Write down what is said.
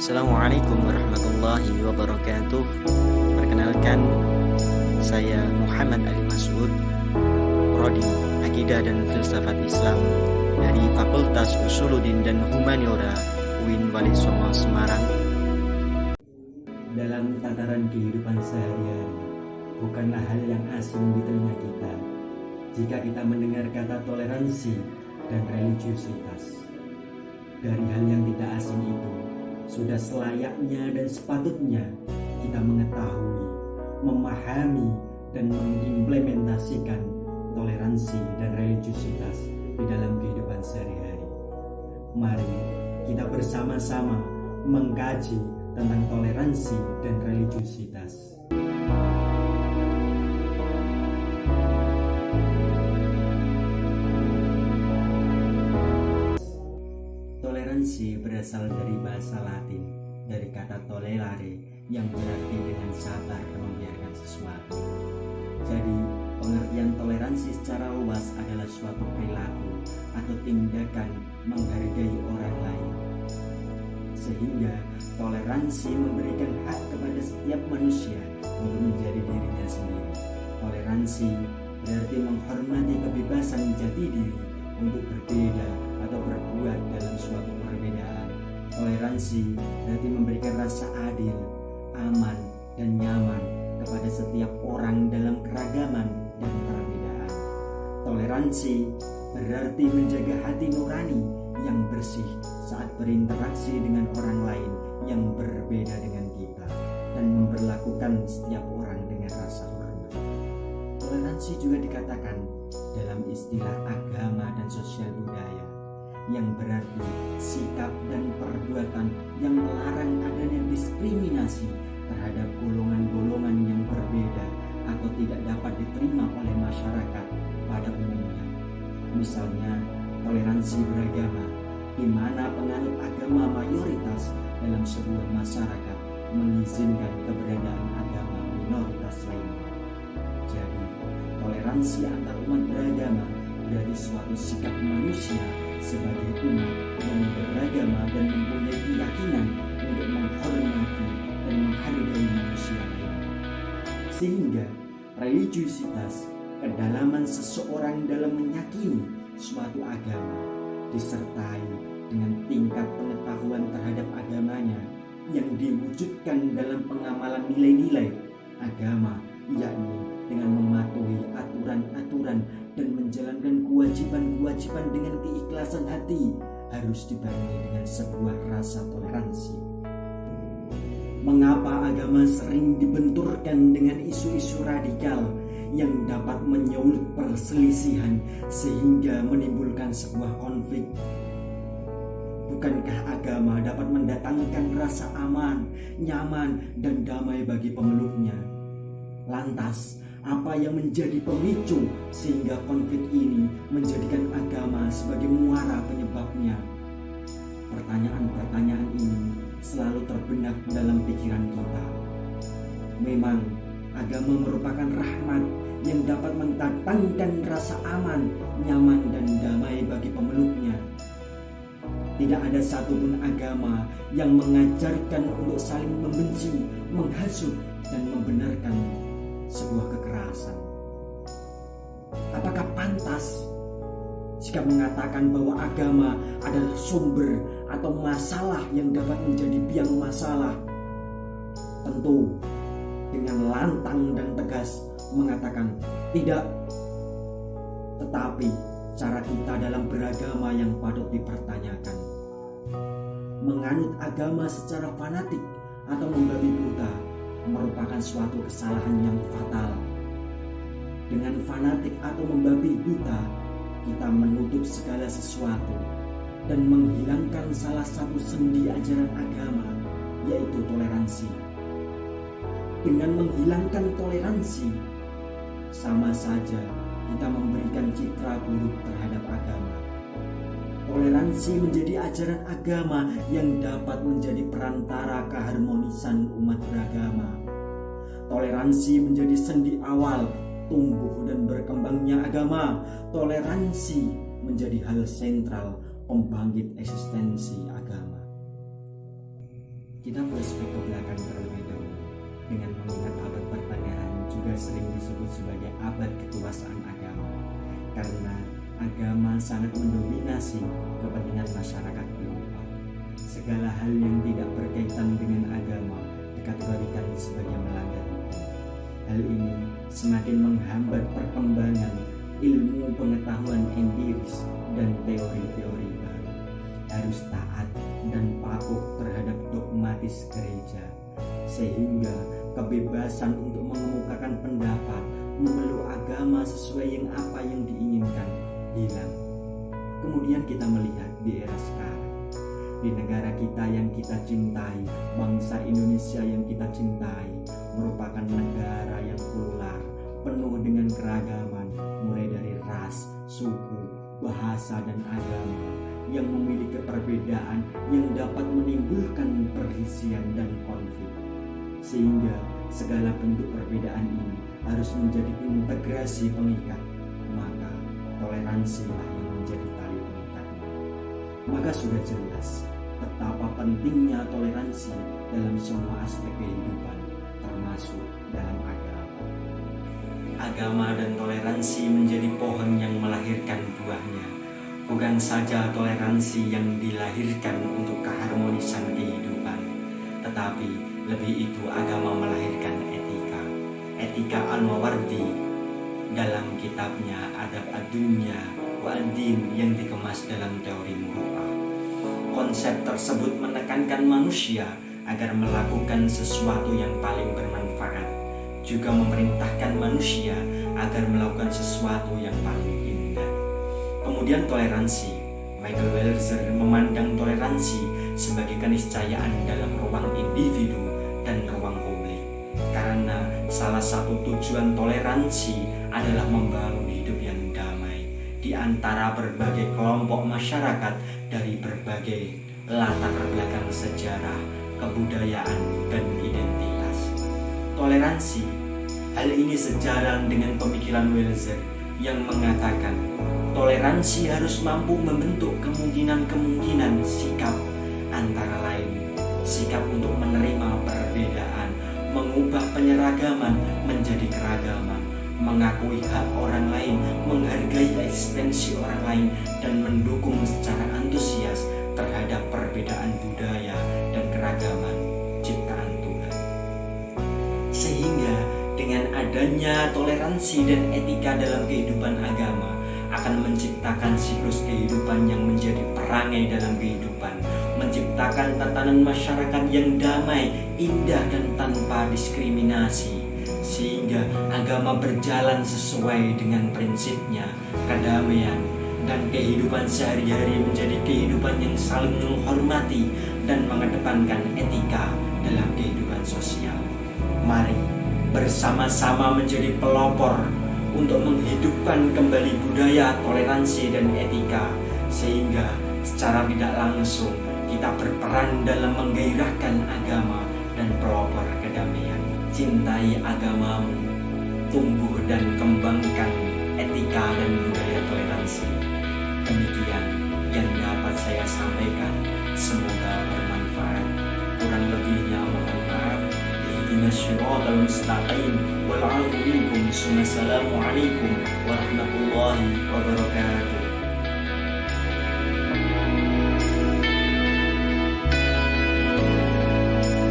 Assalamualaikum warahmatullahi wabarakatuh. Perkenalkan, saya Muhammad Ali Masud, Prodi Akidah dan Filsafat Islam dari Fakultas Usuluddin dan Humaniora UIN Wali Songo Semarang. Dalam tataran kehidupan sehari-hari, bukanlah hal yang asing di telinga kita jika kita mendengar kata toleransi dan religiusitas. Dari hal yang tidak asing itu, sudah selayaknya dan sepatutnya kita mengetahui, memahami, dan mengimplementasikan toleransi dan religiusitas di dalam kehidupan sehari-hari. Mari kita bersama-sama mengkaji tentang toleransi dan religiusitas. Toleransi berasal dari bahasa Latin, dari kata tolerare yang berarti dengan sabar membiarkan sesuatu. Jadi, pengertian toleransi secara luas adalah suatu perilaku atau tindakan menghargai orang lain. Sehingga toleransi memberikan hak kepada setiap manusia untuk menjadi dirinya sendiri. Toleransi berarti menghormati kebebasan jati diri untuk berbeda atau berbuat dalam suatu perbedaan. Toleransi berarti memberikan rasa adil, aman, dan nyaman kepada setiap orang dalam keragaman dan perbedaan. Toleransi berarti menjaga hati nurani yang bersih saat berinteraksi dengan orang lain yang berbeda dengan kita dan memperlakukan setiap orang dengan rasa hormat. Toleransi juga dikatakan dalam istilah agama dan sosial budaya, yang berarti sikap dan perbuatan yang melarang adanya diskriminasi terhadap golongan-golongan yang berbeda atau tidak dapat diterima oleh masyarakat pada umumnya. Misalnya, toleransi beragama, di mana penganut agama mayoritas dalam sebuah masyarakat mengizinkan keberadaan agama minoritas lainnya. Jadi, toleransi antar umat beragama berarti suatu sikap manusia sebagai umat yang beragama dan mempunyai keyakinan untuk menghormati dan menghargai manusia lain. Sehingga religiusitas, kedalaman seseorang dalam menyakini suatu agama, disertai dengan tingkat pengetahuan terhadap agamanya yang diwujudkan dalam pengamalan nilai-nilai agama, yakni dengan mematuhi aturan-aturan dan menjalankan kewajiban-kewajiban dengan keikhlasan hati, harus dibarengi dengan sebuah rasa toleransi. Mengapa agama sering dibenturkan dengan isu-isu radikal yang dapat menyulut perselisihan sehingga menimbulkan sebuah konflik? Bukankah agama dapat mendatangkan rasa aman, nyaman, dan damai bagi pemeluknya? Lantas, apa yang menjadi pemicu sehingga konflik ini menjadikan agama sebagai muara penyebabnya? Pertanyaan-pertanyaan ini selalu terbenak dalam pikiran kita. Memang, agama merupakan rahmat yang dapat mendatangkan rasa aman, nyaman, dan damai bagi pemeluknya. Tidak ada satupun agama yang mengajarkan untuk saling membenci, menghasut, dan membenarkan sebuah kekerasan. Apakah pantas jika mengatakan bahwa agama adalah sumber atau masalah yang dapat menjadi biang masalah? Tentu dengan lantang dan tegas mengatakan tidak. Tetapi cara kita dalam beragama yang patut dipertanyakan. Menganut agama secara fanatik atau membabi buta merupakan suatu kesalahan yang fatal. Dengan fanatik atau membabi buta, kita menutup segala sesuatu dan menghilangkan salah satu sendi ajaran agama, yaitu toleransi. Dengan menghilangkan toleransi, sama saja kita memberikan citra buruk terhadap agama. Toleransi menjadi ajaran agama yang dapat menjadi perantara keharmonisan umat beragama. Toleransi menjadi sendi awal tumbuh dan berkembangnya agama. Toleransi menjadi hal sentral pembangkit eksistensi agama. Kita flashback ke belakang terlebih dahulu dengan mengingat abad pertengahan juga sering disebut sebagai abad kekuasaan agama, karena agama sangat mendominasi kepentingan masyarakat Eropa. Segala hal yang tidak berkaitan dengan agama dikategorikan sebagai melanggar hukum. Hal ini semakin menghambat perkembangan ilmu pengetahuan empiris dan teori-teori baru. Harus taat dan patuh terhadap dogmatis gereja, sehingga kebebasan untuk mengemukakan pendapat, memeluk agama sesuai yang apa yang diinginkan hilang. Kemudian kita melihat di era sekarang, di negara kita yang kita cintai, bangsa Indonesia yang kita cintai, merupakan negara yang plural, penuh dengan keragaman, mulai dari ras, suku, bahasa, dan agama, yang memiliki perbedaan yang dapat menimbulkan perselisihan dan konflik. Sehingga segala bentuk perbedaan ini harus menjadi integrasi pengikat, maka toleransilah yang menjadi tali pengikatnya. Maka sudah jelas betapa pentingnya toleransi dalam semua aspek kehidupan, termasuk dalam agama. Agama dan toleransi menjadi pohon yang melahirkan buahnya. Bukan saja toleransi yang dilahirkan untuk keharmonisan kehidupan, tetapi lebih itu agama melahirkan etika. Etika Al-Mawardi dalam kitabnya Adab Ad-Dunya wa Ad-Din yang dikemas dalam teori Muru'ah. Konsep tersebut menekankan manusia agar melakukan sesuatu yang paling bermanfaat, juga memerintahkan manusia agar melakukan sesuatu yang paling indah. Kemudian toleransi. Michael Welzer memandang toleransi sebagai keniscayaan dalam ruang individu dan ruang publik, karena salah satu tujuan toleransi adalah membangun hidup yang damai di antara berbagai kelompok masyarakat dari berbagai latar belakang sejarah, kebudayaan, dan identitas. Toleransi, hal ini sejalan dengan pemikiran Welzer yang mengatakan toleransi harus mampu membentuk kemungkinan-kemungkinan sikap, antara lain sikap untuk menerima perbedaan, mengubah penyeragaman menjadi keragaman, mengakui hak orang lain, menghargai eksistensi orang lain, dan mendukung secara antusias terhadap perbedaan budaya dan keragaman ciptaan Tuhan. Sehingga dengan adanya toleransi dan etika dalam kehidupan agama akan menciptakan siklus kehidupan yang menjadi perangai dalam kehidupan, menciptakan tatanan masyarakat yang damai, indah, dan tanpa diskriminasi, sehingga agama berjalan sesuai dengan prinsipnya, kedamaian, dan kehidupan sehari-hari menjadi kehidupan yang saling menghormati dan mengedepankan etika dalam kehidupan sosial. Mari bersama-sama menjadi pelopor untuk menghidupkan kembali budaya toleransi dan etika, sehingga secara tidak langsung kita berperan dalam menggairahkan agama dan pelopor kedamaian. Cintai agamamu, tumbuh dan kembangkan etika dan budaya toleransi. Demikian yang dapat saya sampaikan, semoga bermanfaat. Kurang lebihnya mohon maaf. Ihdinas siratal mustaqim wal 'afwu minkum. Assalamualaikum warahmatullahi wabarakatuh.